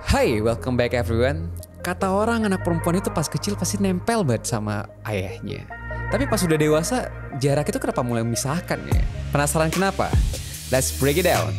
Hai, welcome back everyone. Kata orang anak perempuan itu pas kecil pasti nempel banget sama ayahnya. Tapi pas udah dewasa, jarak itu kenapa mulai memisahkan ya? Penasaran kenapa? Let's break it down.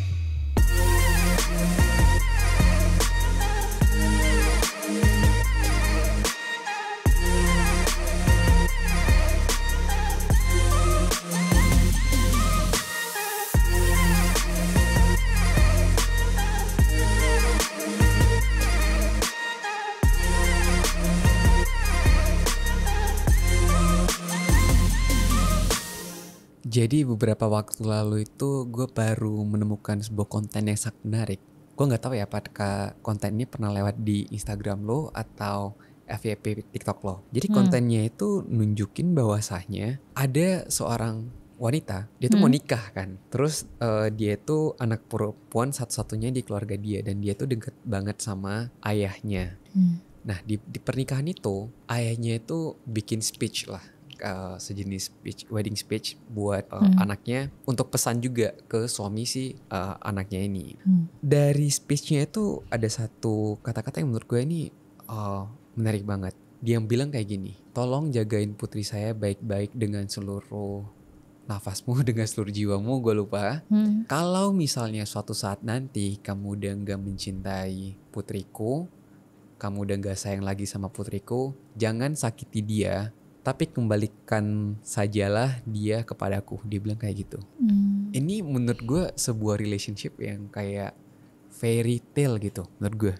Jadi beberapa waktu lalu itu gue baru menemukan sebuah konten yang sangat menarik. Gue gak tahu ya apakah konten ini pernah lewat di Instagram lo atau FYP TikTok lo. Jadi kontennya itu nunjukin bahwasanya ada seorang wanita, dia tuh mau nikah kan. Terus dia itu anak perempuan satu-satunya di keluarga dia. Dan dia tuh deket banget sama ayahnya. Nah di pernikahan itu ayahnya itu bikin speech lah. Sejenis wedding speech buat anaknya untuk pesan juga ke suami si anaknya ini. Dari speechnya itu ada satu kata-kata yang menurut gue ini menarik banget. Dia yang bilang kayak gini, tolong jagain putri saya baik-baik dengan seluruh nafasmu, dengan seluruh jiwamu, gue lupa. Kalau misalnya suatu saat nanti kamu udah gak mencintai putriku, kamu udah gak sayang lagi sama putriku, jangan sakiti dia, tapi kembalikan sajalah dia kepadaku. Dia bilang kayak gitu. Ini menurut gue sebuah relationship yang kayak fairy tale gitu menurut gue.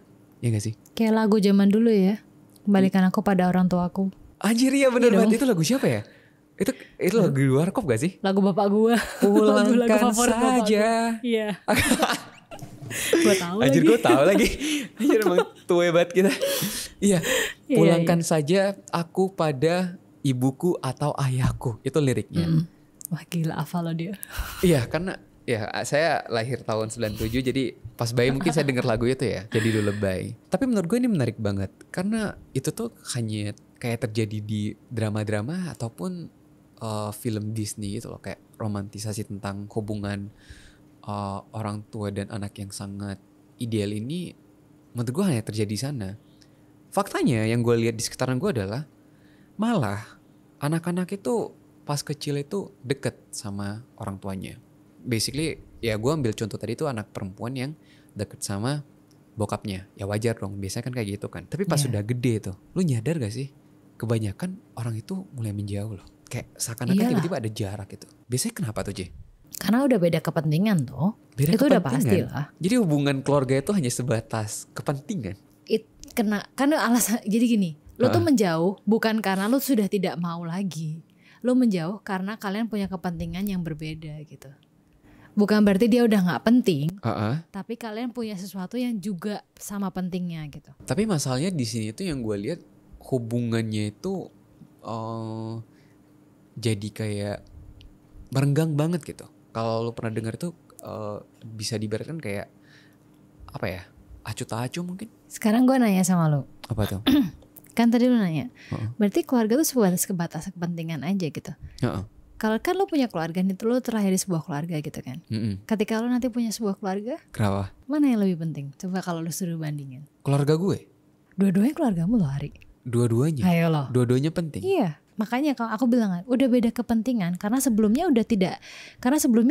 Iya gak sih? Kayak lagu zaman dulu ya. Kembalikan aku pada orang tuaku. Anjir ya bener banget. Itu lagu siapa ya? Itu lagu di luar kop gak sih? Lagu bapak gue. Pulangkan saja. Iya. Gue tahu Anjir lagi. gue tahu lagi. Anjir emang tua banget kita. Iya. Pulangkan saja aku pada ibuku atau ayahku, itu liriknya. Wah gila, hafal loh dia. Iya karena ya saya lahir tahun 97, jadi pas bayi mungkin saya dengar lagu itu ya, jadi dulu lebay. Tapi menurut gue ini menarik banget karena itu tuh hanya kayak terjadi di drama-drama ataupun film Disney gitu loh, kayak romantisasi tentang hubungan orang tua dan anak yang sangat ideal ini. Menurut gue hanya terjadi di sana. Faktanya yang gue lihat di sekitaran gue adalah malah anak-anak itu pas kecil itu deket sama orang tuanya. Basically ya gue ambil contoh tadi itu anak perempuan yang deket sama bokapnya. Ya wajar dong, biasanya kan kayak gitu kan. Tapi pas sudah gede tuh, lu nyadar gak sih? Kebanyakan orang itu mulai menjauh loh. Kayak seakan-akan tiba-tiba ada jarak gitu. Biasanya kenapa tuh J? Karena udah beda kepentingan tuh. Beda itu kepentingan. Udah pasti lah. Jadi hubungan keluarga itu hanya sebatas kepentingan. Karena alasan, jadi gini. Lo tuh menjauh bukan karena lo sudah tidak mau lagi. Lo menjauh karena kalian punya kepentingan yang berbeda gitu. Bukan berarti dia udah gak penting. Tapi kalian punya sesuatu yang juga sama pentingnya gitu. Tapi masalahnya di sini tuh yang gue lihat hubungannya itu jadi kayak merenggang banget gitu. Kalau lo pernah dengar tuh bisa diibaratkan kayak apa ya? Acuh tak acuh mungkin. Sekarang gue nanya sama lo. Apa tuh? Kan tadi lu nanya, berarti keluarga tuh sebatas kepentingan aja gitu. Kalau kan lu punya keluarga nih, lu terlahir di sebuah keluarga gitu kan. Ketika lu nanti punya sebuah keluarga, kenapa? Mana yang lebih penting? Coba kalau lu suruh bandingin. Keluarga gue? Dua-duanya keluargamu loh, Hari. Dua-duanya? Ayo loh. Dua-duanya penting? Iya, makanya kalau aku bilang udah beda kepentingan. Karena sebelumnya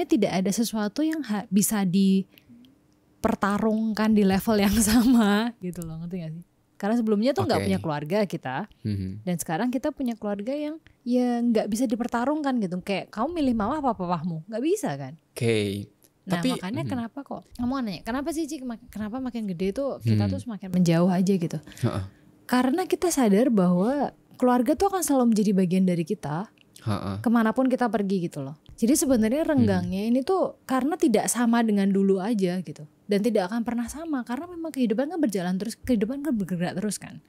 tidak ada sesuatu yang bisa dipertarungkan di level yang sama gitu loh, ngerti gak sih? Karena sebelumnya tuh gak punya keluarga kita. Dan sekarang kita punya keluarga yang ya gak bisa dipertarungkan gitu. Kayak kamu milih mama apa papahmu, gak bisa kan. Nah tapi, makanya kenapa kok kamu nanya, kenapa sih Cik, kenapa makin gede tuh kita tuh semakin menjauh aja gitu. Karena kita sadar bahwa keluarga tuh akan selalu menjadi bagian dari kita kemanapun kita pergi gitu loh. Jadi sebenarnya renggangnya ini tuh karena tidak sama dengan dulu aja gitu. Dan tidak akan pernah sama karena memang kehidupan kan berjalan terus, kehidupan kan bergerak terus kan.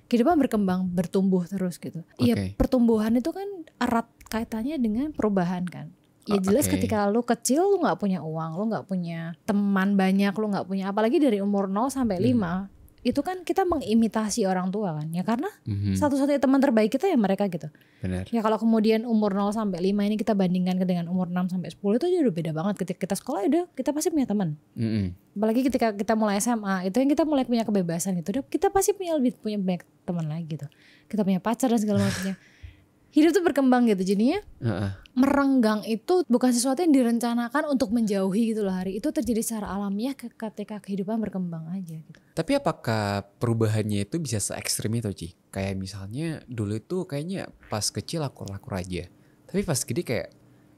Kehidupan berkembang, bertumbuh terus gitu. Iya, pertumbuhan itu kan erat kaitannya dengan perubahan kan. Ya jelas ketika lu kecil lu gak punya uang, lu gak punya teman banyak, lu gak punya, apalagi dari umur 0 sampai 5 itu kan kita mengimitasi orang tua kan ya, karena satu-satunya teman terbaik kita ya mereka gitu. Benar. Ya kalau kemudian umur 0 sampai 5 ini kita bandingkan dengan umur 6 sampai 10 itu aja udah beda banget. Ketika kita sekolah udah kita pasti punya teman. Apalagi ketika kita mulai SMA itu yang kita mulai punya kebebasan gitu, kita pasti punya banyak teman lagi gitu. Kita punya pacar dan segala macamnya. Hidup tuh berkembang gitu, jadinya merenggang itu bukan sesuatu yang direncanakan untuk menjauhi gitu loh Hari. Itu terjadi secara alamiah ketika kehidupan berkembang aja gitu. Tapi apakah perubahannya itu bisa se-ekstrim itu Ci? Kayak misalnya dulu itu kayaknya pas kecil akur-akur aja, tapi pas gede kayak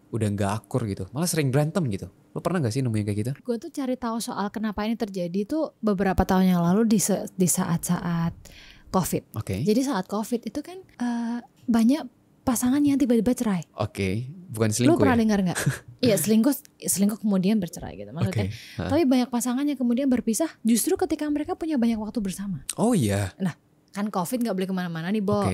udah gak akur gitu, malah sering berantem gitu. Lo pernah gak sih nemuin kayak gitu? Gue tuh cari tahu soal kenapa ini terjadi tuh beberapa tahun yang lalu di saat-saat COVID. Jadi saat COVID itu kan banyak pasangan yang tiba-tiba cerai. Bukan selingkuh. Lu pernah dengar nggak? Iya, selingkuh kemudian bercerai gitu maksudnya. Tapi banyak pasangan yang kemudian berpisah justru ketika mereka punya banyak waktu bersama. Oh iya. Nah, kan COVID nggak boleh kemana-mana nih, Bo.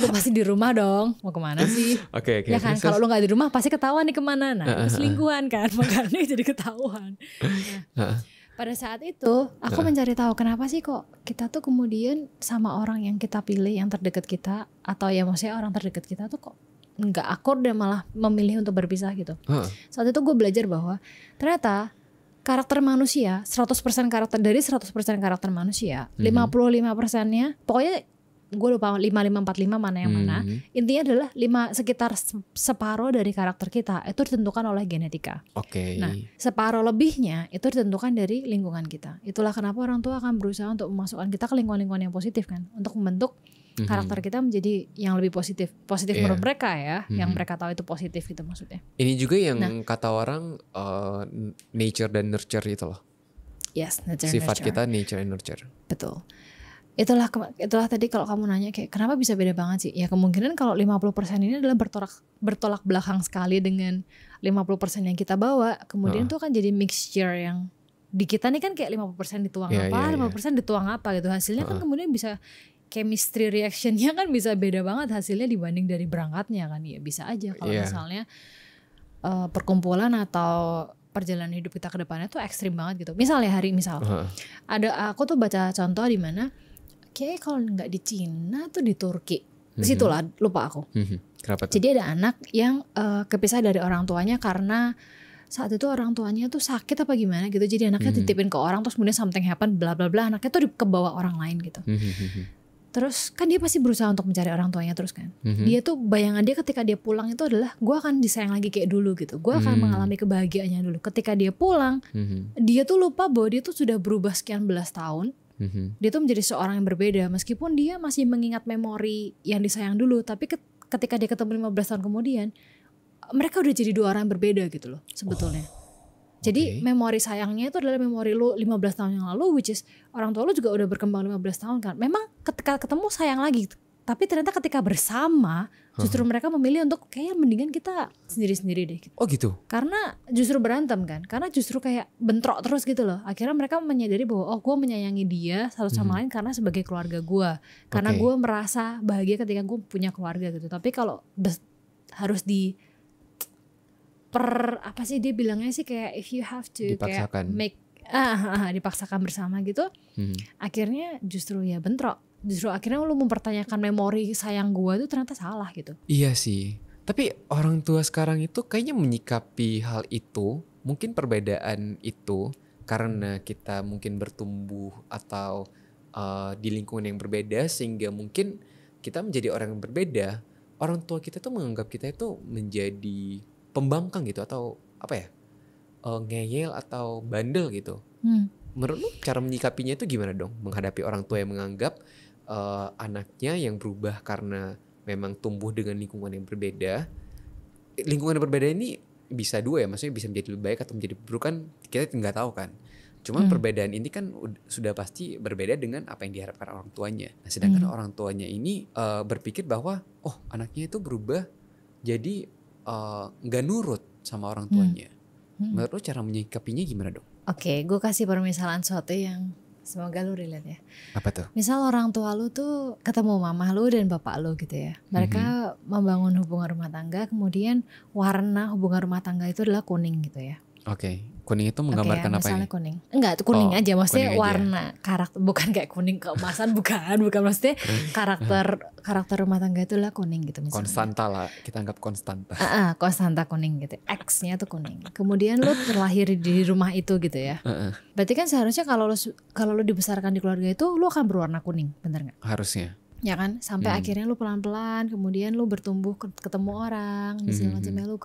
Lu pasti di rumah dong. Mau kemana sih? Ya kan, kalau lu nggak di rumah pasti ketahuan nih kemana. Nah, itu selingkuhan kan, makanya jadi ketahuan. Nah, pada saat itu aku mencari tahu kenapa sih kok kita tuh kemudian sama orang yang kita pilih yang terdekat kita, atau ya maksudnya orang terdekat kita tuh kok nggak akur dan malah memilih untuk berpisah gitu. Saat itu gue belajar bahwa ternyata karakter manusia 100% karakter dari 100% karakter manusia 55%-nya pokoknya gue lupa 5545 mana yang mana. Intinya adalah sekitar separuh dari karakter kita itu ditentukan oleh genetika. Nah, separuh lebihnya itu ditentukan dari lingkungan kita. Itulah kenapa orang tua akan berusaha untuk memasukkan kita ke lingkungan-lingkungan yang positif kan, untuk membentuk karakter kita menjadi yang lebih positif menurut mereka ya, yang mereka tahu itu positif gitu maksudnya. Ini juga yang kata orang nature dan nurture itu loh. Yes, nature sifat nurture. Kita nature and nurture. Betul. Itulah tadi kalau kamu nanya kayak kenapa bisa beda banget sih? Ya kemungkinan kalau 50% ini adalah bertolak belakang sekali dengan 50% yang kita bawa. Kemudian tuh kan jadi mixture yang di kita nih kan kayak 50% dituang 50% dituang apa gitu. Hasilnya kan kemudian bisa chemistry reactionnya kan bisa beda banget hasilnya dibanding dari berangkatnya kan. Ya bisa aja kalau misalnya perkumpulan atau perjalanan hidup kita ke depannya tuh ekstrim banget gitu. Misalnya aku tuh baca contoh di mana kayak kalau nggak di Cina tuh di Turki, situlah lupa aku. Kenapa tuh? Jadi ada anak yang kepisah dari orang tuanya karena saat itu orang tuanya tuh sakit apa gimana gitu. Jadi anaknya titipin ke orang terus kemudian something happen bla bla bla, anaknya tuh kebawa orang lain gitu. Terus kan dia pasti berusaha untuk mencari orang tuanya terus kan. Dia tuh bayangan dia ketika dia pulang itu adalah gue akan disayang lagi kayak dulu gitu. Gue akan mengalami kebahagiaannya dulu. Ketika dia pulang, dia tuh lupa bahwa dia tuh sudah berubah sekian belas tahun. Dia tuh menjadi seorang yang berbeda meskipun dia masih mengingat memori yang disayang dulu, tapi ketika dia ketemu 15 tahun kemudian mereka udah jadi dua orang yang berbeda gitu loh sebetulnya. Jadi memori sayangnya itu adalah memori lu 15 tahun yang lalu, which is orang tua lu juga udah berkembang 15 tahun kan. Memang ketika ketemu sayang lagi, tapi ternyata ketika bersama justru mereka memilih untuk kayak mendingan kita sendiri-sendiri deh gitu. Oh gitu? Karena justru berantem kan, karena justru kayak bentrok terus gitu loh. Akhirnya mereka menyadari bahwa gue menyayangi dia satu sama lain karena sebagai keluarga gue. Karena gue merasa bahagia ketika gue punya keluarga gitu. Tapi kalau harus apa sih dia bilangnya sih kayak if you have to dipaksakan. Kayak dipaksakan bersama gitu. Akhirnya justru ya bentrok. Justru akhirnya lu mempertanyakan memori sayang gue itu ternyata salah gitu. Iya sih. Tapi orang tua sekarang itu kayaknya menyikapi hal itu, mungkin perbedaan itu karena kita mungkin bertumbuh atau di lingkungan yang berbeda sehingga mungkin kita menjadi orang yang berbeda. Orang tua kita tuh menganggap kita itu menjadi pembangkang gitu atau apa ya, ngeyel atau bandel gitu. Menurut lu cara menyikapinya itu gimana dong? Menghadapi orang tua yang menganggap anaknya yang berubah karena memang tumbuh dengan lingkungan yang berbeda. Lingkungan yang berbeda ini bisa dua ya, maksudnya bisa menjadi lebih baik atau menjadi buruk kan kita nggak tahu kan. Cuman perbedaan ini kan sudah pasti berbeda dengan apa yang diharapkan orang tuanya. Nah, sedangkan orang tuanya ini berpikir bahwa anaknya itu berubah jadi nggak nurut sama orang tuanya. Menurut lo cara menyikapinya gimana dong? Oke, gue kasih permisalan suatu yang semoga lu relate ya. Apa tuh? Misal orang tua lu tuh ketemu mama lu dan bapak lu gitu ya. Mereka membangun hubungan rumah tangga, kemudian warna hubungan rumah tangga itu adalah kuning gitu ya. Oke, Kuning itu menggambarkan apa ini? Misalnya kuning. Enggak, kuning aja. Maksudnya warna karakter, bukan kayak kuning keemasan, bukan maksudnya karakter rumah tangga itu lah kuning gitu misalnya. Konstanta lah, kita anggap konstanta. Konstanta kuning gitu. X-nya tuh kuning. Kemudian lu terlahir di rumah itu gitu ya. Berarti kan seharusnya kalau lu dibesarkan di keluarga itu lu akan berwarna kuning, benar nggak? Harusnya. Ya kan, sampai akhirnya lu pelan-pelan, kemudian lu bertumbuh ketemu orang, segala macamnya lu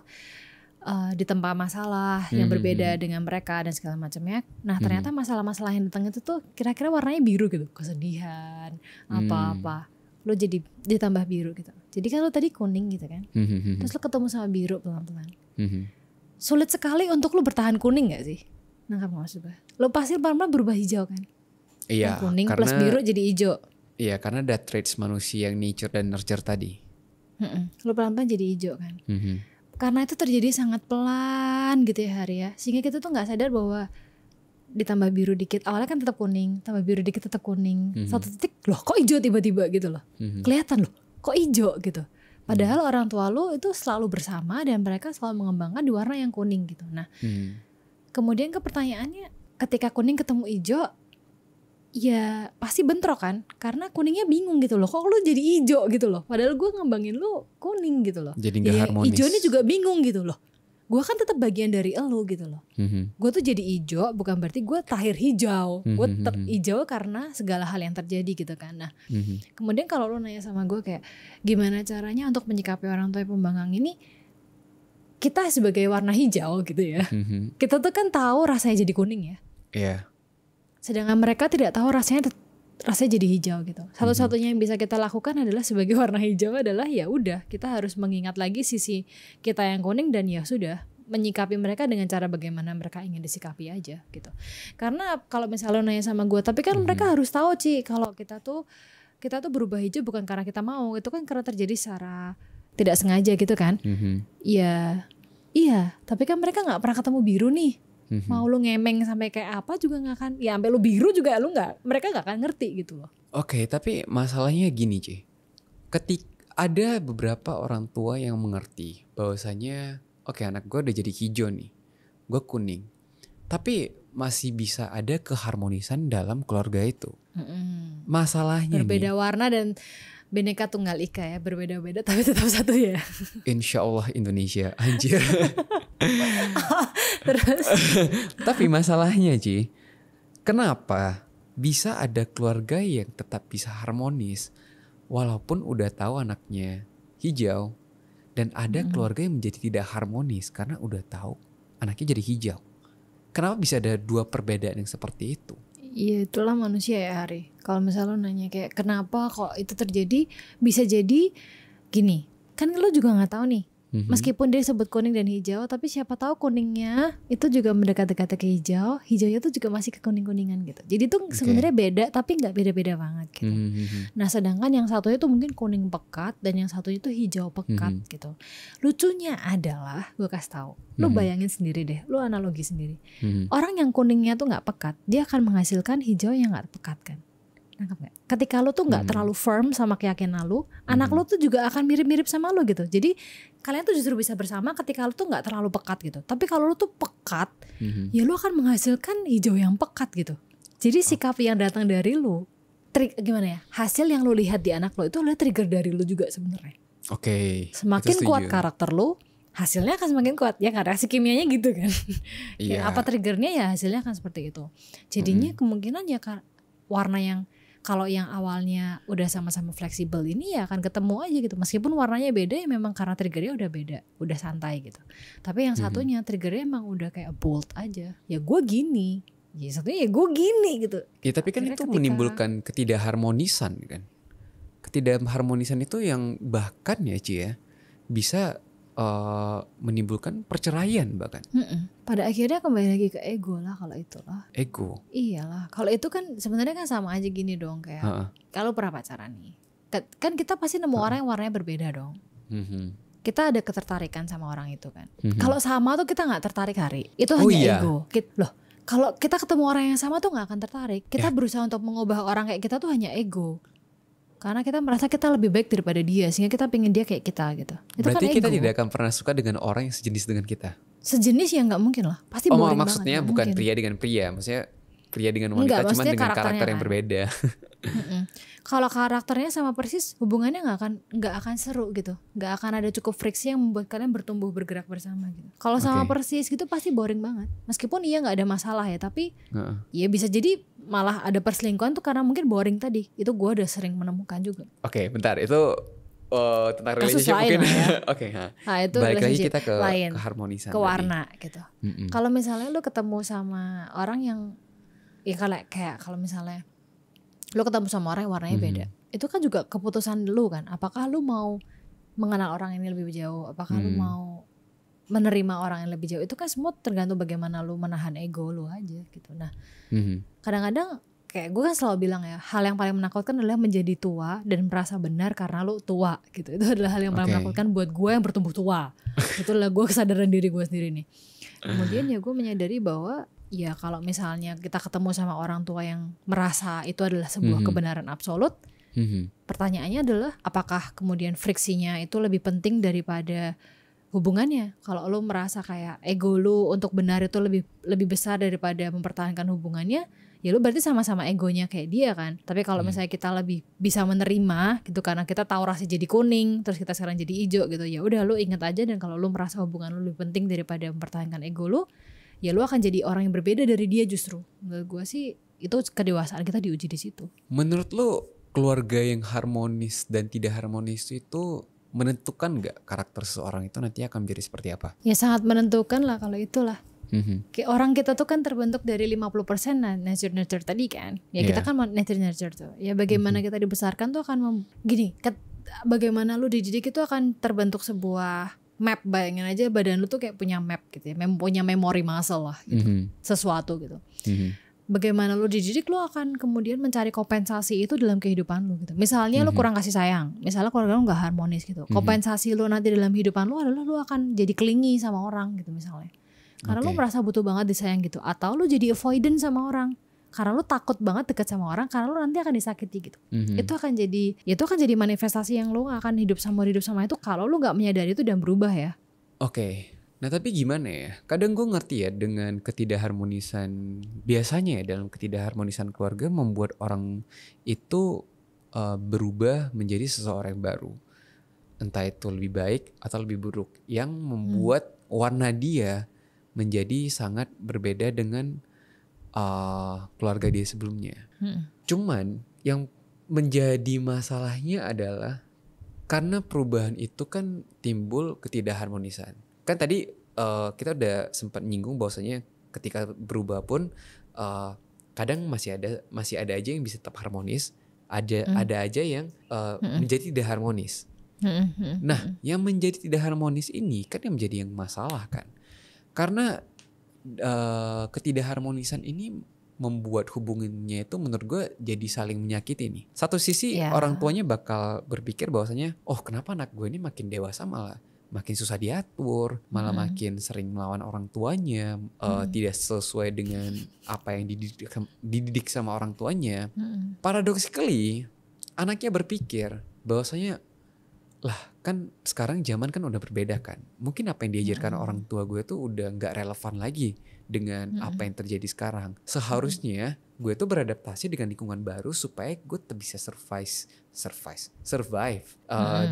ditempa masalah yang berbeda dengan mereka dan segala macamnya. Nah ternyata masalah-masalah yang datang itu tuh kira-kira warnanya biru gitu, kesedihan, apa-apa, lo jadi ditambah biru gitu. Jadi kan lo tadi kuning gitu kan, terus lo ketemu sama biru pelan-pelan. Sulit sekali untuk lo bertahan kuning gak sih? Nangkap gak maksud gue? Lo pasti pelan-pelan berubah hijau kan? Iya. Kuning karena, plus biru jadi hijau. Iya, karena ada traits manusia yang nature dan nurture tadi. Lo pelan-pelan jadi hijau kan? Karena itu terjadi sangat pelan gitu ya Hari ya, sehingga kita tuh nggak sadar bahwa ditambah biru dikit, awalnya kan tetap kuning, tambah biru dikit tetap kuning, satu titik loh kok hijau tiba-tiba gitu loh, kelihatan loh kok hijau gitu. Padahal orang tua lo itu selalu bersama dan mereka selalu mengembangkan di warna yang kuning gitu. Nah kemudian pertanyaannya, ketika kuning ketemu hijau, ya pasti bentrok kan, karena kuningnya bingung gitu loh, kok lu jadi hijau gitu loh, padahal gue ngembangin lu kuning gitu loh. Jadi gak harmonis. Hijaunya juga bingung gitu loh, gue kan tetap bagian dari elu gitu loh. Gue tuh jadi hijau bukan berarti gue tahir hijau, gue tetap hijau karena segala hal yang terjadi gitu kan. Nah kemudian kalau lu nanya sama gue kayak gimana caranya untuk menyikapi orang tua pembangkang ini, kita sebagai warna hijau gitu ya, kita tuh kan tahu rasanya jadi kuning ya. Iya. Sedangkan mereka tidak tahu rasanya jadi hijau gitu. Satu-satunya yang bisa kita lakukan adalah sebagai warna hijau adalah ya udah, kita harus mengingat lagi sisi kita yang kuning dan ya sudah menyikapi mereka dengan cara bagaimana mereka ingin disikapi aja gitu. Karena kalau misalnya lo nanya sama gue, tapi kan mereka harus tahu kalau kita tuh berubah hijau bukan karena kita mau, itu kan karena terjadi secara tidak sengaja gitu kan. Iya, tapi kan mereka nggak pernah ketemu biru nih. Mau lu ngemeng sampai kayak apa juga nggak akan, ya sampai lu biru juga mereka nggak akan ngerti gitu loh. Oke, tapi masalahnya gini Ci, ada beberapa orang tua yang mengerti bahwasanya oke, anak gue udah jadi hijau nih, gue kuning, tapi masih bisa ada keharmonisan dalam keluarga itu. Masalahnya berbeda nih, warna dan Bhinneka Tunggal Ika ya, berbeda-beda tapi tetap satu ya. Insya Allah Indonesia, anjir. Terus tapi masalahnya Ci, kenapa bisa ada keluarga yang tetap bisa harmonis walaupun udah tahu anaknya hijau, dan ada keluarga yang menjadi tidak harmonis karena udah tahu anaknya jadi hijau? Kenapa bisa ada dua perbedaan yang seperti itu? Iya, itulah manusia ya Hari. Kalau misalnya lo nanya kayak kenapa kok itu terjadi, bisa jadi gini, kan lo juga nggak tahu nih. Meskipun dia sebut kuning dan hijau, tapi siapa tahu kuningnya itu juga mendekat-dekat ke hijau, hijaunya tuh juga masih ke kuning-kuningan gitu. Jadi tuh sebenarnya beda, tapi nggak beda-beda banget gitu. Nah sedangkan yang satunya tuh mungkin kuning pekat dan yang satunya tuh hijau pekat gitu. Lucunya adalah, gue kasih tahu, lu bayangin sendiri deh, lu analogi sendiri. Orang yang kuningnya tuh nggak pekat, dia akan menghasilkan hijau yang nggak pekat kan. Nangkap gak? Ketika lu tuh gak terlalu firm sama keyakinan lu, anak lu tuh juga akan mirip-mirip sama lu gitu. Jadi kalian tuh justru bisa bersama ketika lu tuh gak terlalu pekat gitu. Tapi kalau lu tuh pekat, ya lu akan menghasilkan hijau yang pekat gitu. Jadi sikap yang datang dari lu, gimana ya, hasil yang lu lihat di anak lu itu adalah trigger dari lu juga sebenarnya. Semakin kuat karakter lu, hasilnya akan semakin kuat. Ya kan, reaksi kimianya gitu kan. Apa triggernya ya hasilnya akan seperti itu. Jadinya kemungkinan ya warna yang kalau yang awalnya udah sama-sama fleksibel ini ya akan ketemu aja gitu. Meskipun warnanya beda ya memang karena triggernya udah beda, udah santai gitu. Tapi yang satunya triggernya emang udah kayak bold aja. Ya gue gini, ya satunya ya gue gini gitu. Ya tapi kan itu menimbulkan ketidakharmonisan kan. Ketidakharmonisan itu yang bahkan ya Ci ya bisa menimbulkan perceraian bahkan. Pada akhirnya kembali lagi ke ego lah kalau itulah. Ego. Iyalah. Kalau itu kan sebenarnya kan sama aja gini dong kayak kalau pernah pacaran nih, kan kita pasti nemu orang yang warnanya berbeda dong. Kita ada ketertarikan sama orang itu kan. Kalau sama tuh kita nggak tertarik Hari. Itu hanya ego. Loh, kalau kita ketemu orang yang sama tuh nggak akan tertarik. Kita berusaha untuk mengubah orang kayak kita tuh hanya ego. Karena kita merasa kita lebih baik daripada dia, sehingga kita pengen dia kayak kita gitu. Itu berarti kan kita tidak akan pernah suka dengan orang yang sejenis dengan kita. sejenis ya nggak mungkin lah, pasti boring banget. Maksudnya bukan mungkin. Pria dengan pria, maksudnya pria dengan wanita, cuma dengan karakter yang berbeda. Kalau karakternya sama persis, hubungannya nggak akan seru gitu, nggak akan ada cukup friksi yang membuat kalian bertumbuh bergerak bersama gitu. Kalau sama persis gitu pasti boring banget. Meskipun iya nggak ada masalah ya, tapi ya bisa jadi malah ada perselingkuhan tuh karena mungkin boring tadi. Itu gue udah sering menemukan juga. Oke, bentar itu tentang relationship mungkin. Ya. Oke, nah itu balik lagi kita ke keharmonisan, ke warna gitu. Kalau misalnya lu ketemu sama orang yang ya kalau misalnya lu ketemu sama orang yang warnanya beda, itu kan juga keputusan lu kan. Apakah lu mau mengenal orang ini lebih jauh, apakah lu mau menerima orang yang lebih jauh, itu kan semua tergantung bagaimana lu menahan ego lu aja gitu. Nah kadang-kadang kayak gue kan selalu bilang ya, hal yang paling menakutkan adalah menjadi tua dan merasa benar karena lu tua gitu. Itu adalah hal yang paling menakutkan buat gue yang bertumbuh tua. Itulah gue kesadaran diri gue sendiri nih. Kemudian ya gue menyadari bahwa ya kalau misalnya kita ketemu sama orang tua yang merasa itu adalah sebuah kebenaran absolut, pertanyaannya adalah apakah kemudian friksinya itu lebih penting daripada hubungannya. Kalau lu merasa kayak ego lu untuk benar itu lebih besar daripada mempertahankan hubungannya, ya lu berarti sama-sama egonya kayak dia kan. Tapi kalau misalnya kita lebih bisa menerima gitu karena kita tahu rasa jadi kuning, terus kita sekarang jadi hijau gitu, ya udah lu ingat aja. Dan kalau lu merasa hubungan lu lebih penting daripada mempertahankan ego lu, ya lu akan jadi orang yang berbeda dari dia justru. Menurut gue sih itu kedewasaan kita diuji di situ. Menurut lu keluarga yang harmonis dan tidak harmonis itu menentukan gak karakter seseorang itu nanti akan menjadi seperti apa? Ya sangat menentukan lah kalau itulah. Kayak orang kita tuh kan terbentuk dari 50% nature tadi kan. Ya kita kan nature tuh. Ya bagaimana kita dibesarkan tuh akan bagaimana lu dididik itu akan terbentuk sebuah map. Bayangin aja badan lu tuh kayak punya map gitu ya, punya memory muscle lah gitu. Sesuatu gitu. Bagaimana lu dididik, lu akan kemudian mencari kompensasi itu dalam kehidupan lu gitu. Misalnya lu kurang kasih sayang, misalnya keluarga lu gak harmonis gitu. Kompensasi lu nanti dalam kehidupan lu adalah lu akan jadi clingy sama orang gitu misalnya. Karena lu merasa butuh banget disayang gitu. Atau lu jadi avoidant sama orang karena lu takut banget dekat sama orang, karena lu nanti akan disakiti gitu. Itu akan jadi manifestasi yang lu akan hidup sama itu kalau lu gak menyadari itu dan berubah ya. Nah tapi gimana ya, kadang gue ngerti ya dengan ketidakharmonisan, biasanya ya dalam ketidakharmonisan keluarga membuat orang itu berubah menjadi seseorang yang baru. Entah itu lebih baik atau lebih buruk, yang membuat warna dia menjadi sangat berbeda dengan keluarga dia sebelumnya. Cuman yang menjadi masalahnya adalah karena perubahan itu kan timbul ketidakharmonisan. Kan tadi kita udah sempat nyinggung bahwasanya ketika berubah pun kadang masih ada aja yang bisa tetap harmonis, ada aja yang menjadi tidak harmonis. Nah, yang menjadi tidak harmonis ini kan yang menjadi yang masalah kan. Karena ketidakharmonisan ini membuat hubungannya itu menurut gue jadi saling menyakiti nih. Satu sisi orang tuanya bakal berpikir bahwasanya, oh kenapa anak gue ini makin dewasa malah makin susah diatur, malah makin sering melawan orang tuanya, tidak sesuai dengan apa yang dididik sama orang tuanya. Paradoxically, anaknya berpikir bahwasanya, lah kan sekarang zaman kan udah berbeda kan. Mungkin apa yang diajarkan orang tua gue tuh udah gak relevan lagi dengan apa yang terjadi sekarang. Seharusnya gue tuh beradaptasi dengan lingkungan baru supaya gue bisa survive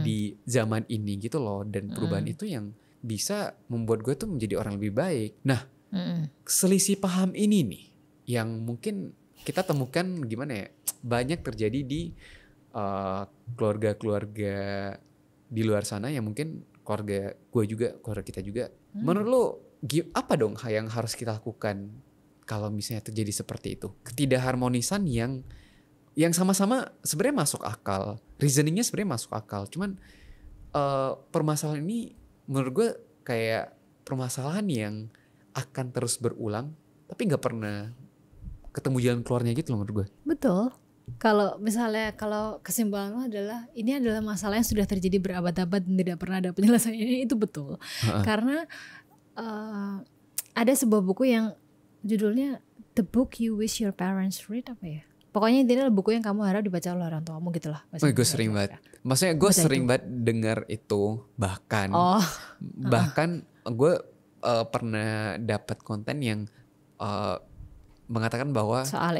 di zaman ini gitu loh. Dan perubahan itu yang bisa membuat gue tuh menjadi orang lebih baik. Nah, selisih paham ini nih yang mungkin kita temukan gimana ya, banyak terjadi di keluarga-keluarga di luar sana yang mungkin keluarga gue juga, keluarga kita juga. Menurut lo apa dong yang harus kita lakukan kalau misalnya terjadi seperti itu? Ketidakharmonisan yang sama-sama sebenarnya masuk akal, reasoningnya sebenarnya masuk akal. Cuman permasalahan ini menurut gue kayak permasalahan yang akan terus berulang, tapi nggak pernah ketemu jalan keluarnya gitu loh menurut gue. Betul. Kalau kesimpulan lo adalah ini adalah masalah yang sudah terjadi berabad-abad dan tidak pernah ada penyelesaiannya, itu betul. Karena ada sebuah buku yang judulnya The Book You Wish Your Parents Read, apa ya? Pokoknya intinya adalah buku yang kamu harap dibaca oleh orang tuamu gitulah. Gue sering banget. Maksudnya gue sering banget dengar itu bahkan gue pernah dapat konten yang mengatakan bahwa soal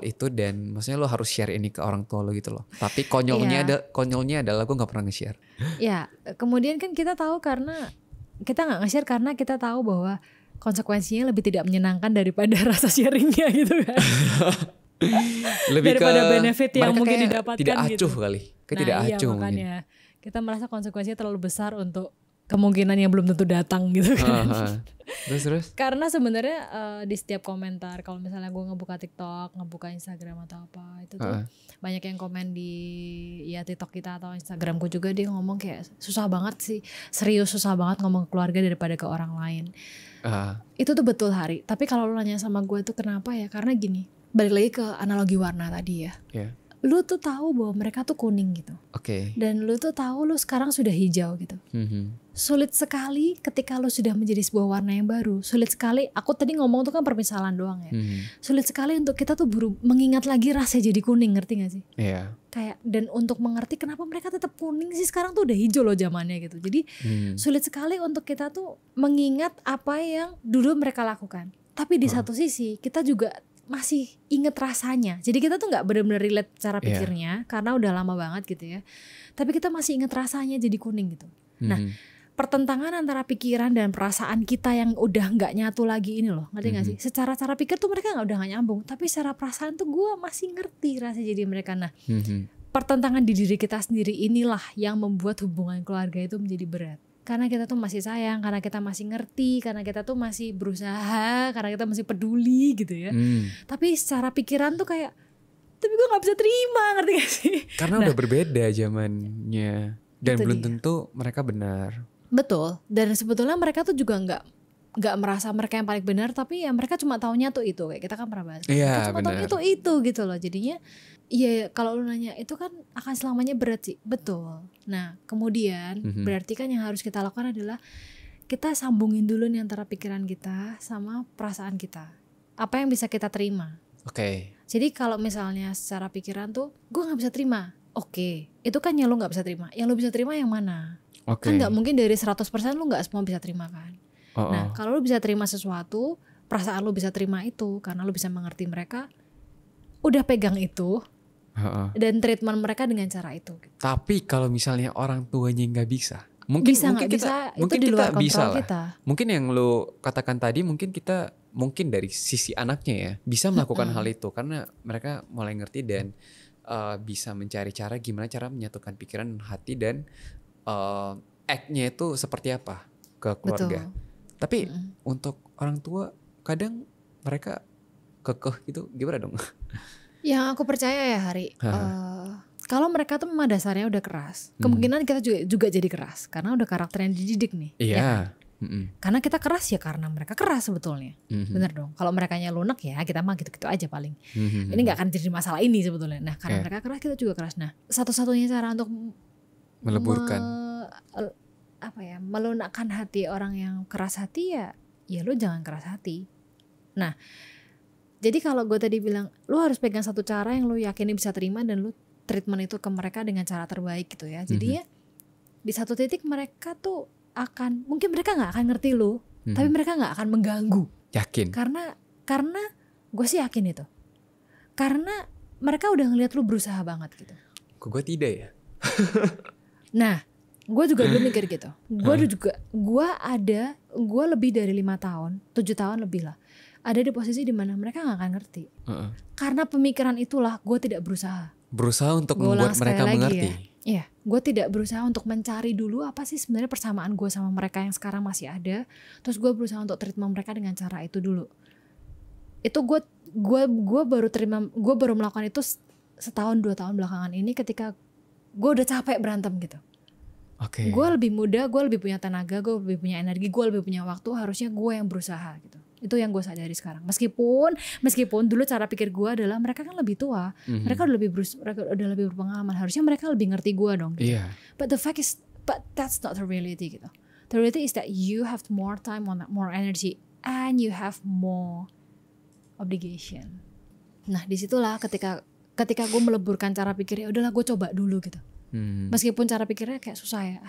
itu dan maksudnya lo harus share ini ke orang tua lo gitu loh. Tapi konyolnya adalah gue nggak pernah nge-share. Ya, kemudian kan kita tahu karena kita nggak nge-share karena kita tahu bahwa konsekuensinya lebih tidak menyenangkan daripada rasa sharingnya gitu kan. Lebih daripada benefit yang mungkin didapatkan tidak acuh gitu. Kali. Tidak acuh makanya mungkin. Kita merasa konsekuensinya terlalu besar untuk kemungkinan yang belum tentu datang gitu kan. Terus? Karena sebenarnya di setiap komentar kalau misalnya gue ngebuka TikTok, ngebuka Instagram atau apa itu tuh banyak yang komen di ya TikTok kita atau Instagramku juga, dia ngomong kayak susah banget sih, serius susah banget ngomong ke keluarga daripada ke orang lain. Itu tuh betul Hari. Tapi kalau lu nanya sama gue tuh kenapa ya? Karena gini, balik lagi ke analogi warna tadi ya. Lu tuh tahu bahwa mereka tuh kuning gitu. Dan lu tuh tahu lu sekarang sudah hijau gitu. Sulit sekali ketika lu sudah menjadi sebuah warna yang baru. Sulit sekali, aku tadi ngomong tuh kan permisalan doang ya. Sulit sekali untuk kita tuh mengingat lagi rasa jadi kuning, ngerti gak sih? Kayak, dan untuk mengerti kenapa mereka tetap kuning sih, sekarang tuh udah hijau loh zamannya gitu. Jadi sulit sekali untuk kita tuh mengingat apa yang dulu mereka lakukan. Tapi di satu sisi kita juga masih inget rasanya. Jadi kita tuh gak benar-benar relate cara pikirnya karena udah lama banget gitu ya. Tapi kita masih inget rasanya jadi kuning gitu. Nah, pertentangan antara pikiran dan perasaan kita yang udah gak nyatu lagi ini loh, ngerti gak sih? Secara cara pikir tuh mereka udah gak nyambung, tapi secara perasaan tuh gue masih ngerti rasa jadi mereka. Nah, pertentangan di diri kita sendiri inilah yang membuat hubungan keluarga itu menjadi berat. Karena kita tuh masih sayang, karena kita masih ngerti, karena kita tuh masih berusaha, karena kita masih peduli gitu ya. Tapi secara pikiran tuh kayak, tapi gue gak bisa terima, ngerti gak sih? Karena udah berbeda zamannya dan belum tentu mereka benar. Betul, dan sebetulnya mereka tuh juga nggak merasa mereka yang paling benar, tapi ya mereka cuma taunya tuh itu, kayak kita kan pernah bahas. Mereka cuma taunya tuh itu gitu loh. Jadinya ya kalau lu nanya itu kan akan selamanya berat sih, betul. Nah kemudian berarti kan yang harus kita lakukan adalah kita sambungin dulu nih antara pikiran kita sama perasaan kita. Apa yang bisa kita terima? Jadi kalau misalnya secara pikiran tuh gue nggak bisa terima, itu kan yang lu nggak bisa terima. Yang lu bisa terima yang mana? Kan gak mungkin dari 100% lu gak semua bisa terima kan. Nah kalau lu bisa terima sesuatu, perasaan lu bisa terima itu karena lu bisa mengerti mereka, udah pegang itu dan treatment mereka dengan cara itu gitu. Tapi kalau misalnya orang tuanya gak bisa, mungkin kita di luar kontrol kita. Mungkin yang lu katakan tadi mungkin dari sisi anaknya ya bisa melakukan hal itu karena mereka mulai ngerti dan bisa mencari cara gimana cara menyatukan pikiran dan hati dan act-nya itu seperti apa ke keluarga. Tapi untuk orang tua kadang mereka kekeh gitu, gimana dong? Yang aku percaya ya Hari, kalau mereka tuh memang dasarnya udah keras, kemungkinan kita juga jadi keras karena udah karakternya dididik nih. Ya kan? Karena kita keras ya karena mereka keras sebetulnya. Bener dong. Kalau merekanya lunak ya kita mah gitu-gitu aja paling. Ini gak akan jadi masalah ini sebetulnya. Nah karena mereka keras kita juga keras. Nah satu-satunya cara untuk meleburkan melunakkan hati orang yang keras hati ya lu jangan keras hati. Nah jadi kalau gue tadi bilang lu harus pegang satu cara yang lu yakini bisa terima dan lu treatment itu ke mereka dengan cara terbaik gitu ya. Jadi ya di satu titik mereka tuh mungkin mereka nggak akan ngerti lu, tapi mereka nggak akan mengganggu. Yakin? Karena gue sih yakin itu. Karena mereka udah ngeliat lu berusaha banget gitu. Gue tidak ya. Nah, gue juga dulu mikir gitu. Gue lebih dari 5 tahun, 7 tahun lebih lah. Ada di posisi dimana mereka gak akan ngerti. Karena pemikiran itulah gue tidak berusaha. Berusaha untuk membuat mereka mengerti. Iya, gue tidak berusaha untuk mencari dulu apa sih sebenarnya persamaan gue sama mereka yang sekarang masih ada. Terus gue berusaha untuk treatment mereka dengan cara itu dulu. Itu gue baru melakukan itu setahun 2 tahun belakangan ini ketika gue udah capek berantem gitu. Gue lebih muda, gue lebih punya tenaga, gue lebih punya energi, gue lebih punya waktu. Harusnya gue yang berusaha gitu. Itu yang gue sadari sekarang. Meskipun dulu cara pikir gue adalah mereka kan lebih tua, mereka udah lebih berpengalaman. Harusnya mereka lebih ngerti gue dong. Gitu. But the fact is, that's not the reality gitu. The reality is that you have more time, more energy, and you have more obligation. Nah disitulah ketika gue meleburkan cara pikirnya, udahlah gue coba dulu gitu. Meskipun cara pikirnya kayak susah ya,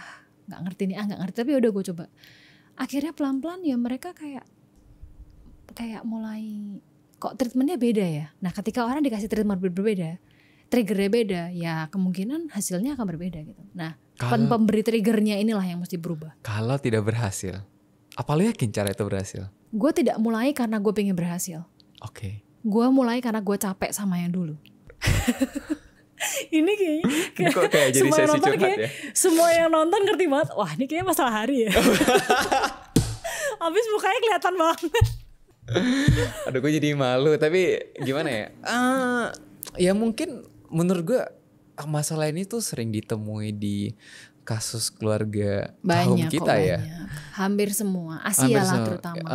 nggak ngerti nih, nggak ngerti, tapi udah gue coba. akhirnya pelan-pelan ya mereka kayak mulai kok treatmentnya beda ya. Nah ketika orang dikasih treatment berbeda, triggernya beda, ya kemungkinan hasilnya akan berbeda gitu. Nah pemberi triggernya inilah yang mesti berubah. Kalau tidak berhasil, apa lu yakin cara itu berhasil? Gue tidak mulai karena gue pengen berhasil. Oke. Gue mulai karena gue capek sama yang dulu. Ini kayaknya kok kayak jadi sesi curhat ya? Semua yang nonton ngerti banget. Wah ini kayaknya masalah hari ya. Habis mukanya kelihatan banget. Aduh gue jadi malu. Tapi gimana ya? Ya mungkin menurut gue masalah ini tuh sering ditemui di kasus keluarga kaum kita ya. Hampir semua. Asia lah terutama.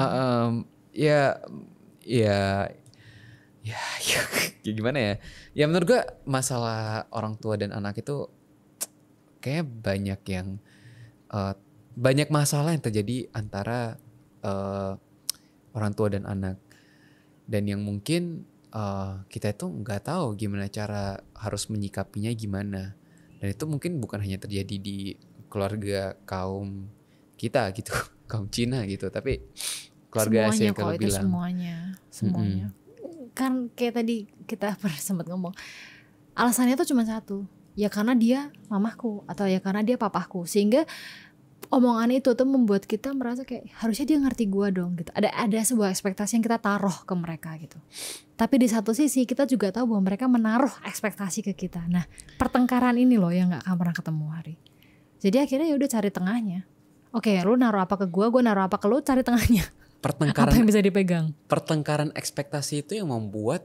Ya gimana ya? Ya menurut gue masalah orang tua dan anak itu kayak banyak masalah yang terjadi antara orang tua dan anak, dan yang mungkin kita itu nggak tahu gimana cara harus menyikapinya gimana, dan itu mungkin bukan hanya terjadi di keluarga kaum kita gitu, kaum Cina gitu, tapi keluarga Asia kalau bilang semuanya. Kan kayak tadi kita sempat ngomong, alasannya tuh cuma satu, ya karena dia mamahku atau ya karena dia papahku, sehingga omongan itu tuh membuat kita merasa kayak harusnya dia ngerti gue dong gitu. Ada sebuah ekspektasi yang kita taruh ke mereka gitu. Tapi di satu sisi kita juga tahu bahwa mereka menaruh ekspektasi ke kita. Nah pertengkaran ini loh yang nggak akan pernah ketemu Hari. Jadi akhirnya ya udah cari tengahnya. Oke, lu naruh apa ke gue naruh apa ke lu, cari tengahnya. Pertengkaran apa yang bisa dipegang? Pertengkaran ekspektasi itu yang membuat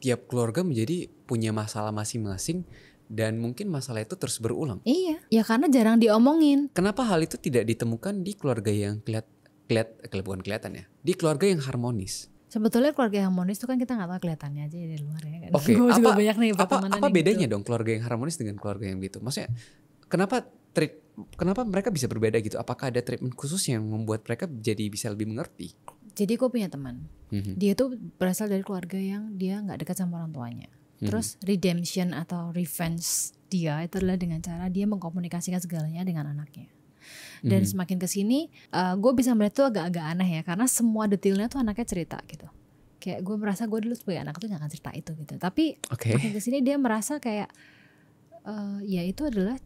tiap keluarga menjadi punya masalah masing-masing. Dan mungkin masalah itu terus berulang. Iya, ya karena jarang diomongin. Kenapa hal itu tidak ditemukan di keluarga yang bukan kelihatan ya, di keluarga yang harmonis? Sebetulnya keluarga yang harmonis itu kan kita nggak tahu kelihatannya aja dari luar ya kan. Oke, apa bedanya dong keluarga yang harmonis dengan keluarga yang gitu? Maksudnya kenapa mereka bisa berbeda gitu? Apakah ada treatment khusus yang membuat mereka jadi bisa lebih mengerti? Jadi gue punya teman, dia tuh berasal dari keluarga yang dia nggak dekat sama orang tuanya. Terus redemption atau revenge dia itu adalah dengan cara dia mengkomunikasikan segalanya dengan anaknya. Dan semakin kesini gue bisa melihat tuh agak-agak aneh ya, karena semua detailnya tuh anaknya cerita gitu. Kayak gue merasa gue dulu sebagai anak tuh gak akan cerita itu gitu. Tapi makin kesini dia merasa kayak ya itu adalah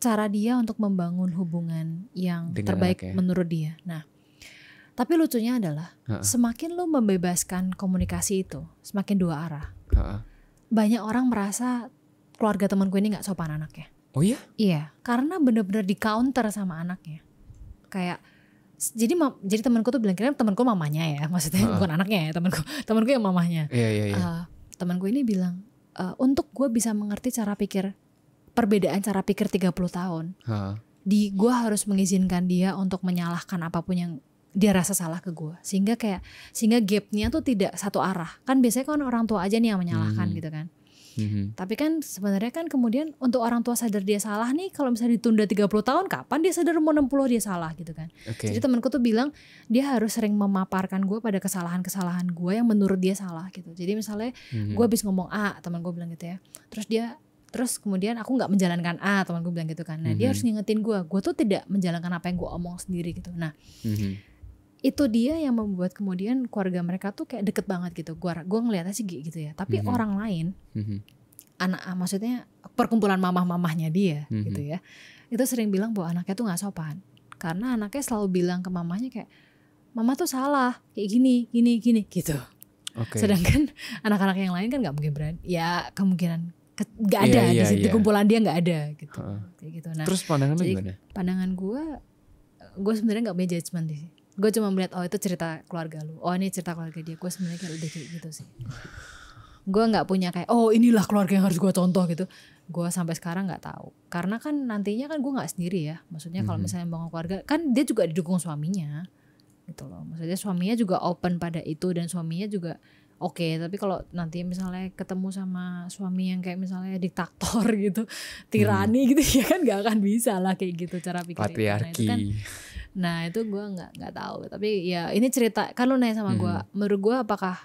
cara dia untuk membangun hubungan yang dengan terbaik menurut dia. Nah tapi lucunya adalah semakin lu membebaskan komunikasi itu, semakin dua arah. Banyak orang merasa keluarga temanku ini gak sopan anaknya. Oh iya? Iya, karena benar-benar di counter sama anaknya. Kayak jadi temanku tuh bilang, kira temanku mamanya ya, maksudnya bukan anaknya ya, temanku yang mamahnya. Iya. Temanku ini bilang, untuk gue bisa mengerti perbedaan cara pikir 30 tahun. Gue harus mengizinkan dia untuk menyalahkan apapun yang dia rasa salah ke gue, sehingga gapnya tuh tidak satu arah. Kan biasanya kan orang tua aja nih yang menyalahkan gitu kan. Tapi kan sebenarnya kan kemudian untuk orang tua sadar dia salah nih, kalau misalnya ditunda 30 tahun, kapan dia sadar mau 60 dia salah gitu kan. Jadi temanku tuh bilang dia harus sering memaparkan gue pada kesalahan-kesalahan gue yang menurut dia salah gitu. Jadi misalnya gue habis ngomong A, teman gue bilang gitu ya, terus kemudian aku nggak menjalankan A, teman gue bilang gitu kan. Nah dia harus ngingetin gue tuh tidak menjalankan apa yang gue omong sendiri gitu. Nah itu dia yang membuat kemudian keluarga mereka tuh kayak deket banget gitu. Gue ngeliatnya sih gitu ya. Tapi orang lain, maksudnya perkumpulan mamah-mamahnya dia gitu ya, itu sering bilang bahwa anaknya tuh nggak sopan karena anaknya selalu bilang ke mamahnya kayak, mama tuh salah kayak gini gitu. Sedangkan anak-anak yang lain kan nggak mungkin berani. Ya kemungkinan nggak ada di kumpulan dia nggak ada gitu. Kayak gitu. Nah, terus pandangan lu gimana? Pandangan gue sebenarnya nggak punya judgement sih. Gue cuma melihat itu cerita keluarga lu, ini cerita keluarga dia. Gue sebenarnya kayak udah kayak gitu sih. Gue nggak punya kayak inilah keluarga yang harus gue contoh gitu. Gue sampai sekarang nggak tahu, karena kan nantinya kan gue nggak sendiri ya. Maksudnya kalau misalnya bangun keluarga kan dia juga didukung suaminya gitu loh. Maksudnya suaminya juga open pada itu dan suaminya juga oke. Tapi kalau nanti misalnya ketemu sama suami yang kayak misalnya diktator gitu, tirani gitu ya kan nggak akan bisa lah kayak gitu cara pikir. Patriarki. Nah itu gue nggak tahu. Tapi ya ini cerita kan lu nanya sama gue, menurut gue apakah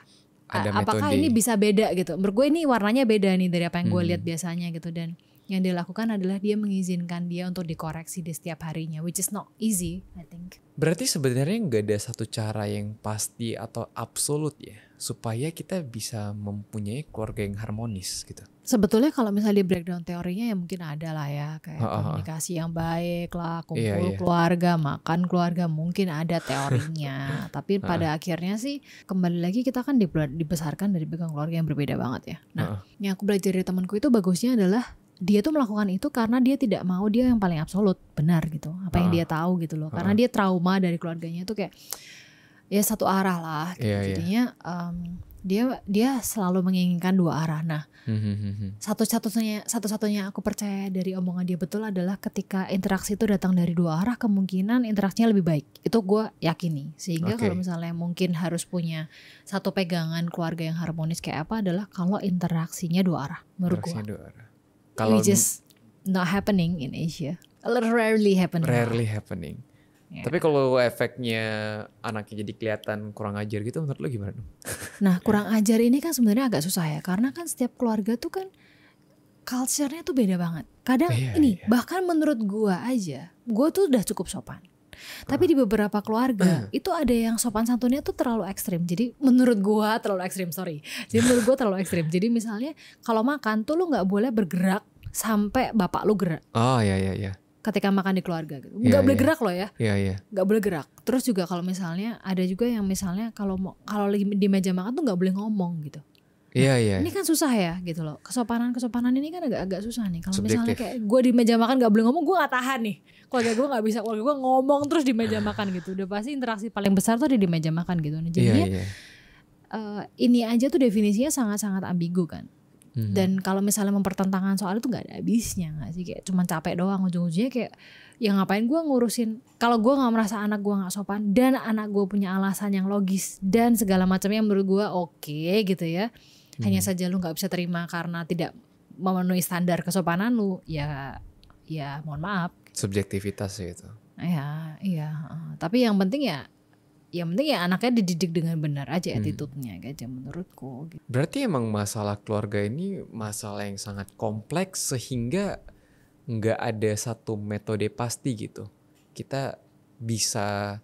ini bisa beda gitu. Menurut gue ini warnanya beda nih dari apa yang gue lihat biasanya gitu. Dan Yang dia lakukan adalah dia mengizinkan dia untuk dikoreksi di setiap harinya, which is not easy, I think. Berarti sebenarnya nggak ada satu cara yang pasti atau absolut ya, supaya kita bisa mempunyai keluarga yang harmonis gitu. Sebetulnya kalau misalnya di breakdown teorinya ya mungkin ada lah ya, kayak komunikasi yang baik lah, kumpul keluarga, makan keluarga, mungkin ada teorinya. Tapi pada akhirnya sih kembali lagi kita kan dibesarkan dari background keluarga yang berbeda banget ya. Nah, yang aku belajar dari temanku itu bagusnya adalah dia tuh melakukan itu karena dia tidak mau dia yang paling absolut benar gitu, apa yang dia tahu gitu loh. Karena dia trauma dari keluarganya tuh kayak ya satu arah lah gitu. Jadinya dia selalu menginginkan dua arah. Nah, satu-satunya aku percaya dari omongan dia betul adalah ketika interaksi itu datang dari dua arah, kemungkinan interaksinya lebih baik. Itu gue yakini. Sehingga kalau misalnya mungkin harus punya satu pegangan keluarga yang harmonis kayak apa adalah kalau interaksinya dua arah menurut gue. Kalau which is not happening in Asia, rarely happening. Yeah. Tapi kalau efeknya anaknya jadi kelihatan kurang ajar gitu, menurut lo gimana? Nah, kurang ajar ini kan sebenarnya agak susah ya, karena kan setiap keluarga tuh kan culture-nya tuh beda banget. Kadang bahkan menurut gua aja, gua tuh udah cukup sopan. Tapi di beberapa keluarga itu ada yang sopan santunnya tuh terlalu ekstrim. Jadi menurut gua terlalu ekstrim, Jadi misalnya kalau makan tuh lu nggak boleh bergerak sampai bapak lu gerak. Oh iya. Ketika makan di keluarga gitu, nggak boleh gerak loh ya. Iya. Nggak boleh gerak. Terus juga kalau misalnya ada juga yang misalnya kalau lagi di meja makan tuh nggak boleh ngomong gitu. Iya. Ini kan susah ya gitu loh. Kesopanan ini kan agak susah nih. Kalau misalnya kayak gue di meja makan gak boleh ngomong, gue gak tahan nih. Keluarga gue gak bisa, keluarga gue ngomong terus di meja makan gitu. Udah pasti interaksi paling besar tuh di meja makan gitu. Nah, jadinya ini aja tuh definisinya sangat-sangat ambigu kan. Dan kalau misalnya mempertentangkan soal itu gak ada habisnya gak sih. Kayak cuman capek doang, ujung-ujungnya kayak ya ngapain gue ngurusin. Kalau gue gak merasa anak gue gak sopan dan anak gue punya alasan yang logis dan segala macamnya menurut gue oke gitu ya. Hanya saja lu gak bisa terima karena tidak memenuhi standar kesopanan lu, ya mohon maaf. Subjektivitas itu. Iya. Tapi yang penting ya anaknya dididik dengan benar aja attitude-nya aja menurutku. Berarti emang masalah keluarga ini masalah yang sangat kompleks sehingga nggak ada satu metode pasti gitu. Kita bisa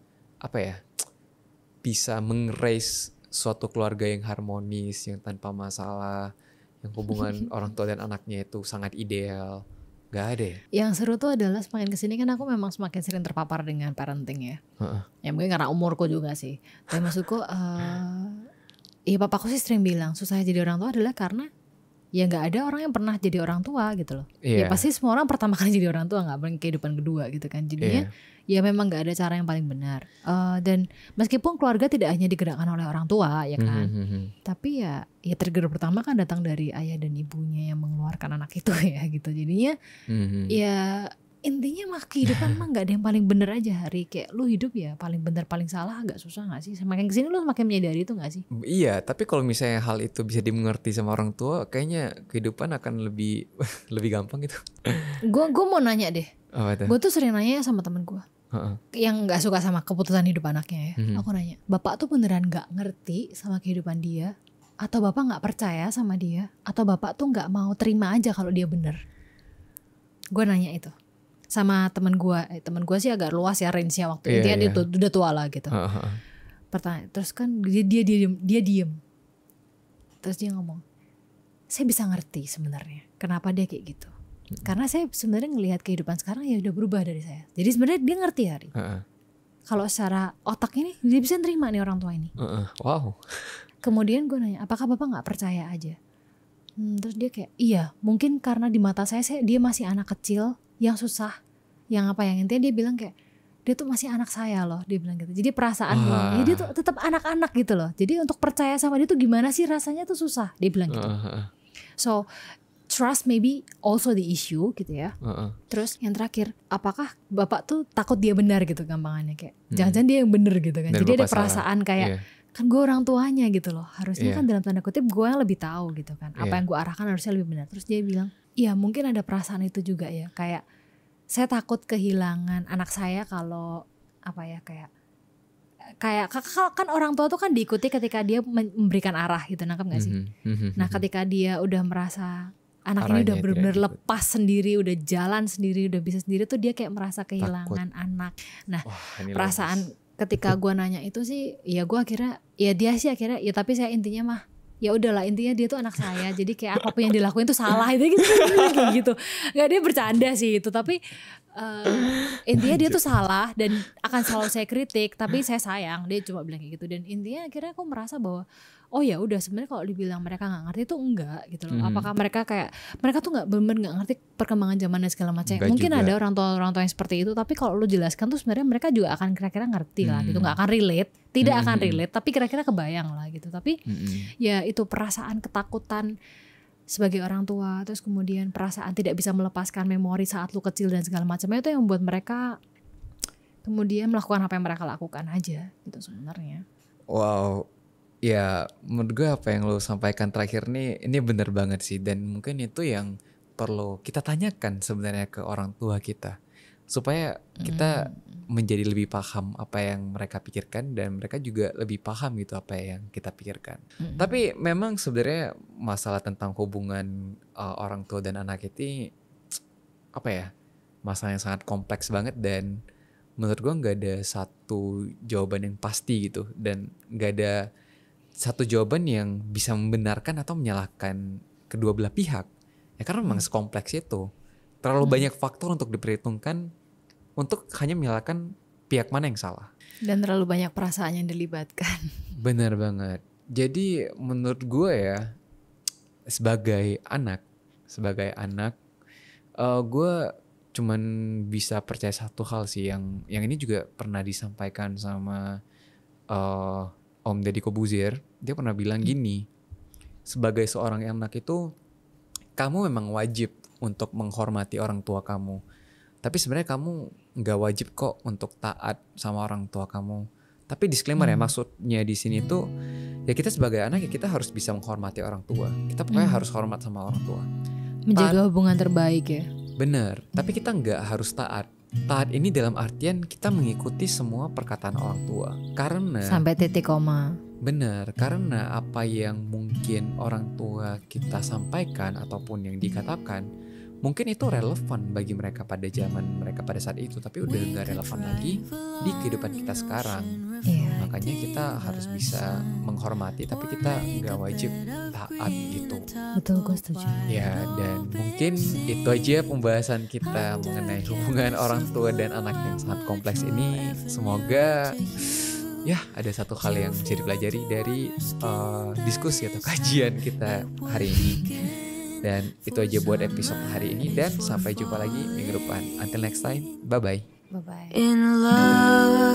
bisa meng-raise suatu keluarga yang harmonis, yang tanpa masalah, yang hubungan orang tua dan anaknya itu sangat ideal. Gak ada ya? Yang seru tuh adalah semakin kesini kan aku memang semakin sering terpapar dengan parenting ya. Ya mungkin karena umurku juga sih. Tapi maksudku ya papaku sih sering bilang susahnya jadi orang tua adalah karena ya gak ada orang yang pernah jadi orang tua gitu loh. Ya pasti semua orang pertama kali jadi orang tua, gak paling kehidupan kedua gitu kan. Jadinya ya memang gak ada cara yang paling benar. Dan meskipun keluarga tidak hanya digerakkan oleh orang tua ya kan. Tapi ya trigger pertama kan datang dari ayah dan ibunya yang mengeluarkan anak itu ya gitu. Jadinya ya intinya mah kehidupan mah gak ada yang paling benar aja Hari. Kayak lu hidup ya paling benar paling salah agak susah gak sih? Semakin kesini lu semakin menyadari itu gak sih? Iya, tapi kalau misalnya hal itu bisa dimengerti sama orang tua, kayaknya kehidupan akan lebih gampang gitu. Gue mau nanya deh. Gue tuh sering nanya sama temen gue yang gak suka sama keputusan hidup anaknya ya. Aku nanya, bapak tuh beneran gak ngerti sama kehidupan dia? Atau bapak gak percaya sama dia? Atau bapak tuh gak mau terima aja kalau dia bener? Gue nanya itu sama temen gue sih agak luas ya range-nya waktu itu dia udah tua lah gitu. Pertanyaan terus kan dia diem. Terus dia ngomong, saya bisa ngerti sebenarnya kenapa dia kayak gitu. Karena saya sebenarnya ngelihat kehidupan sekarang ya udah berubah dari saya. Jadi sebenarnya dia ngerti Hari. Kalau secara otak ini dia bisa nerima nih orang tua ini. Wow. Kemudian gue nanya, apakah bapak nggak percaya aja? Terus dia kayak, iya mungkin karena di mata saya dia masih anak kecil yang susah, yang intinya dia bilang kayak dia tuh masih anak saya loh, dia bilang gitu. Jadi perasaan ya dia tuh tetap anak-anak gitu loh. Jadi untuk percaya sama dia tuh gimana sih rasanya tuh susah, dia bilang gitu. So trust maybe also the issue gitu ya. Terus yang terakhir, apakah bapak tuh takut dia benar gitu gampangannya kayak jangan-jangan dia yang benar gitu kan. Dan jadi ada perasaan kayak kan gue orang tuanya gitu loh. Harusnya kan dalam tanda kutip gue yang lebih tahu gitu kan. Apa yang gue arahkan harusnya lebih benar. Terus dia bilang, iya mungkin ada perasaan itu juga ya. Kayak saya takut kehilangan anak saya kalau kayak kan orang tua tuh kan diikuti ketika dia memberikan arah gitu, nangkep gak sih? Nah ketika dia udah merasa anak ini udah benar-benar lepas sendiri, udah jalan sendiri, udah bisa sendiri tuh dia kayak merasa kehilangan anak. Nah, perasaan ketika gue nanya itu sih, ya gue akhirnya, ya dia sih akhirnya, ya tapi saya intinya mah, ya udahlah intinya dia tuh anak saya, jadi kayak apapun yang dilakuin tuh salah itu kayak gitu. Nggak, dia bercanda sih itu, tapi intinya dia tuh salah dan akan selalu saya kritik, tapi saya sayang, dia cuma bilang kayak gitu. Dan intinya akhirnya aku merasa bahwa oh ya udah, sebenarnya kalau dibilang mereka nggak ngerti tuh enggak gitu loh. Apakah mereka kayak mereka tuh nggak benar-benar nggak ngerti perkembangan zaman dan segala macam. Mungkin juga ada orang tua yang seperti itu, tapi kalau lu jelaskan tuh sebenarnya mereka juga akan kira-kira ngerti lah gitu, nggak akan relate, tidak akan relate, tapi kira-kira kebayang lah gitu. Tapi ya itu perasaan ketakutan sebagai orang tua, terus kemudian perasaan tidak bisa melepaskan memori saat lu kecil dan segala macamnya, itu yang membuat mereka kemudian melakukan apa yang mereka lakukan aja gitu sebenarnya. Wow. Ya menurut gue apa yang lo sampaikan terakhir nih, ini benar banget sih. Dan mungkin itu yang perlu kita tanyakan sebenarnya ke orang tua kita, supaya kita menjadi lebih paham apa yang mereka pikirkan, dan mereka juga lebih paham gitu apa yang kita pikirkan. Tapi memang sebenarnya masalah tentang hubungan orang tua dan anak itu apa ya, masalah yang sangat kompleks banget. Dan menurut gue gak ada satu jawaban yang pasti gitu, dan gak ada satu jawaban yang bisa membenarkan atau menyalahkan kedua belah pihak. Ya karena memang sekompleks itu. Terlalu banyak faktor untuk diperhitungkan untuk hanya menyalahkan pihak mana yang salah. Dan terlalu banyak perasaan yang dilibatkan. Benar banget. Jadi menurut gue ya, sebagai anak, gue cuman bisa percaya satu hal sih, yang ini juga pernah disampaikan sama Om Deddy Kobuzier. Dia pernah bilang gini, sebagai seorang anak itu kamu memang wajib untuk menghormati orang tua kamu, tapi sebenarnya kamu gak wajib kok untuk taat sama orang tua kamu. Tapi disclaimer ya, maksudnya di sini tuh ya kita sebagai anak ya kita harus bisa menghormati orang tua. Kita pokoknya harus hormat sama orang tua, menjaga hubungan terbaik ya. Bener, tapi kita gak harus taat. Taat ini dalam artian kita mengikuti semua perkataan orang tua, karena sampai titik koma. Benar, karena apa yang mungkin orang tua kita sampaikan ataupun yang dikatakan mungkin itu relevan bagi mereka pada zaman mereka pada saat itu, tapi udah gak relevan lagi di kehidupan kita sekarang. Makanya kita harus bisa menghormati, tapi kita gak wajib taat gitu. Betul, gue setuju. Ya, dan mungkin itu aja pembahasan kita mengenai hubungan orang tua dan anak yang sangat kompleks ini. Semoga ya ada satu hal yang bisa dipelajari dari diskusi atau kajian kita hari ini. Dan itu aja buat episode hari ini, dan sampai jumpa lagi minggu depan. Until next time, bye-bye. Bye-bye. In love.